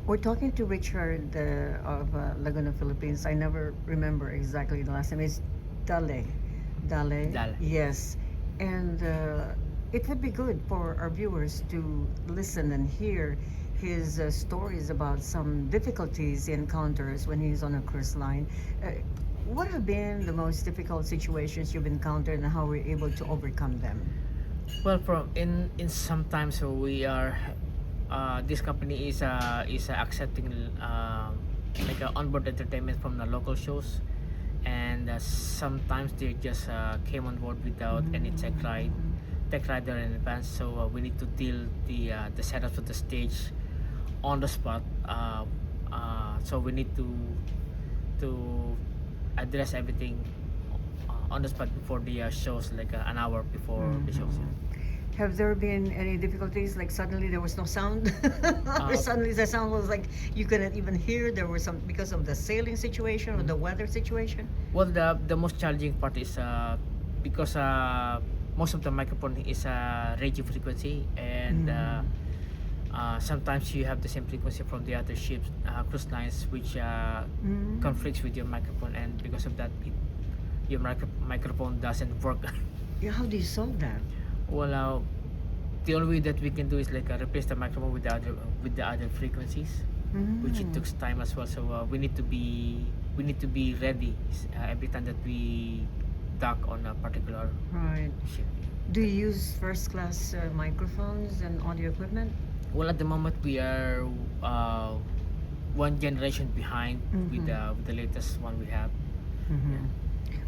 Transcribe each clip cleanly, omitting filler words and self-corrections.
We're talking to Richard of Laguna, Philippines. I never remember exactly the last name. It's Dale. Dale. Dal. Yes. And it would be good for our viewers to listen and hear his stories about some difficulties he encounters when he's on a cruise line. Uh, what have been the most difficult situations you've encountered and how we're able to overcome them? Well, from in sometimes we are this company is accepting like onboard entertainment from the local shows, and sometimes they just came on board without any tech rider in advance. So we need to deal the setup of the stage on the spot. So we need to address everything on the spot before the shows, like an hour before the shows. Yeah. Have there been any difficulties? Like suddenly there was no sound, or suddenly the sound was like you couldn't even hear. There was some because of the sailing situation or the weather situation. Well, the most challenging part is because most of the microphone is radio frequency, and sometimes you have the same frequency from the other ships, cruise lines, which conflicts with your microphone, and because of that, your microphone doesn't work. Yeah, how do you solve that? Well, the only way that we can do is like replace the microphone with the other frequencies, which it takes time as well. So we need to be ready every time that we dock on a particular Right. ship. Do you use first class microphones and audio equipment? Well, at the moment we are one generation behind with the latest one we have. Yeah.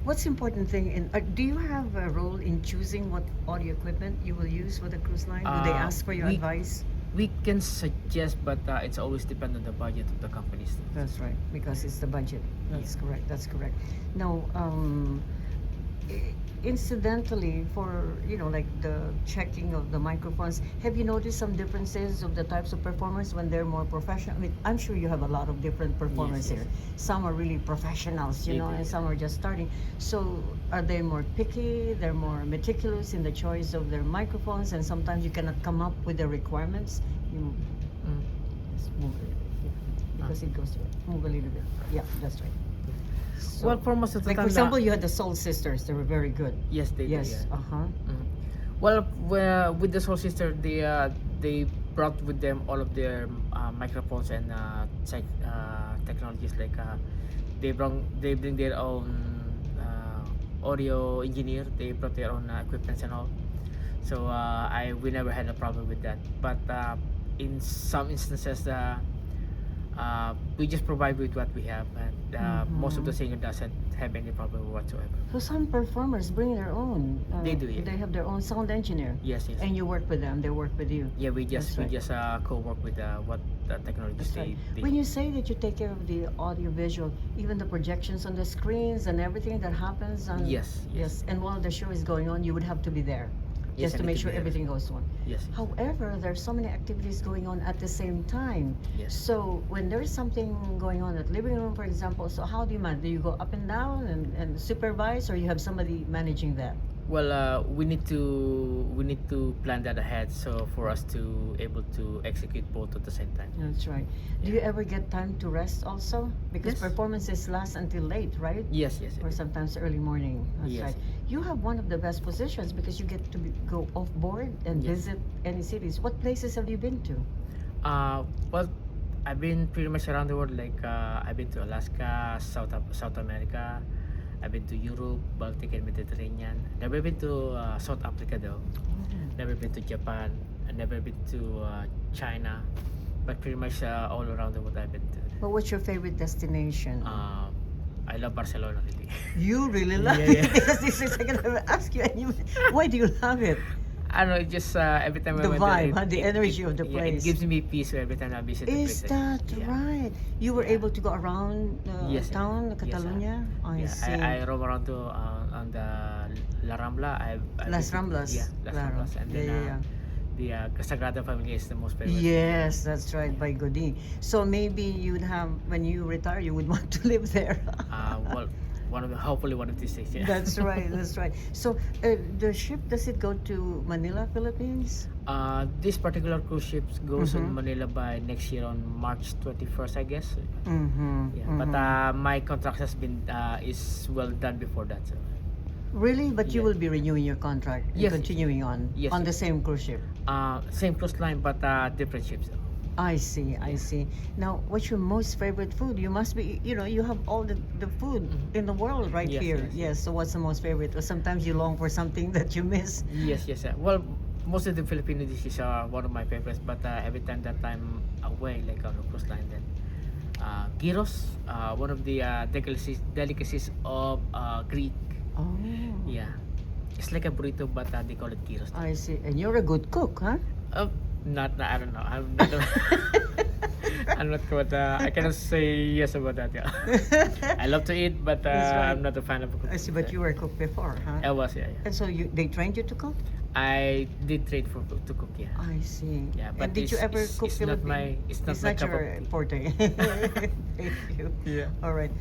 What's important thing in? Do you have a role in choosing what audio equipment you will use for the cruise line? Do they ask for your we advice? we can suggest, but it's always depend on the budget of the companies. That's right, because it's the budget. That's correct. That's correct. Now, incidentally, for like the checking of the microphones, have you noticed some differences of the types of performers when they're more professional? I mean, I'm sure you have a lot of different performers Yes, here. Some are really professionals, They do, and yeah. some are just starting. So, are they more picky? They're more meticulous in the choice of their microphones, and sometimes you cannot come up with the requirements. You Mm. just move a little bit, yeah, because it goes to it. Move a little bit. Yeah, that's right. So, Well, for most of the like time, for example, you had the Soul Sisters. They were very good. yes, they do. Yes. Yeah. Uh-huh. Well, with the Soul Sister, they brought with them all of their microphones and technologies. Like they bring their own audio engineer. They brought their own equipment and all. So we never had a problem with that. But in some instances, we just provide with what we have, and most of the singer doesn't have any problem whatsoever. So some performers bring their own. They do, yeah. They have their own sound engineer. Yes, yes. And you work with them. They work with you. Yeah, That's right. co-work with what technologies That's right. they When you say that you take care of the audio visual, even the projections on the screens and everything that happens on. Yes, yes. And while the show is going on, you would have to be there. Yes, Just I to need make to sure be there. everything goes on. Yes. However, there's so many activities going on at the same time. Yes. So when there's something going on at living room, for example, so how do you manage? Do you go up and down and supervise, or you have somebody managing that? Well, we need to plan that ahead, so for us to able to execute both at the same time. That's right. Do you ever get time to rest also? Because Yes. performances last until late, right? Yes, yes. Or sometimes early morning. That's Yes. right. You have one of the best positions because you get to go off board and Yes. visit any cities. What places have you been to? Well, I've been pretty much around the world. Like I've been to Alaska, South America. I've been to Europe, Baltic, and Mediterranean. Never been to South Africa though. Never been to Japan. I never been to China. But pretty much all around the world I've been to. But what's your favorite destination? I love Barcelona really. You really love Yeah, it yeah. because this is I'm gonna ask you. And you why do you love it? I don't know, just every time I The went vibe, there, huh? The energy of the yeah, place. it gives me peace every time I visit the Is place. that Yeah. right? You were Yeah. able to go around Yes, town, yes, Catalonia? I Yeah, see. I roam around to on the La Rambla. Las visited- Ramblas. Yeah, Las Claro. Ramblas, and then Yeah. the Sagrada Familia is the most famous. Yes, that's right, by Godin. So maybe you'd have, when you retire, you would want to live there. Well, hopefully one of these days. Yeah. That's right. That's right. So the ship, does it go to Manila, Philippines? This particular cruise ship goes Mhm. in Manila by next year on March 21st, I guess. Mm-hmm. Yeah, but my contract has been is well done before that. So. Really? But you Yeah. will be renewing your contract and Yes. continuing on Yes. on the same cruise ship. Same cruise line, but different ships. I see. I see. Now, what's your most favorite food? You must be, you have all the food Mhm. in the world right Yes, here. yes, Yes. So what's the most favorite? Or sometimes you long for something that you miss. Yes, yes. Well, most of the Filipino dishes are one of my favorites, but every time that I'm away, like on a cruise line, then gyros, one of the delicacies of Greek. Oh. Yeah, it's like a burrito, but they call it gyros. I see. And you're a good cook, huh? I don't know. I'm not. I'm not good. I cannot say yes about that. Yeah, I love to eat, but That's right. I'm not a fan of cooking. I see. But you were a cook before, huh? I was, yeah. And so they trained you to cook? I did trade to cook, yeah. I see. Yeah, but And did you ever cook it's not Philippine? my it's not my cup of your tea. forte. Thank you. Yeah. All right.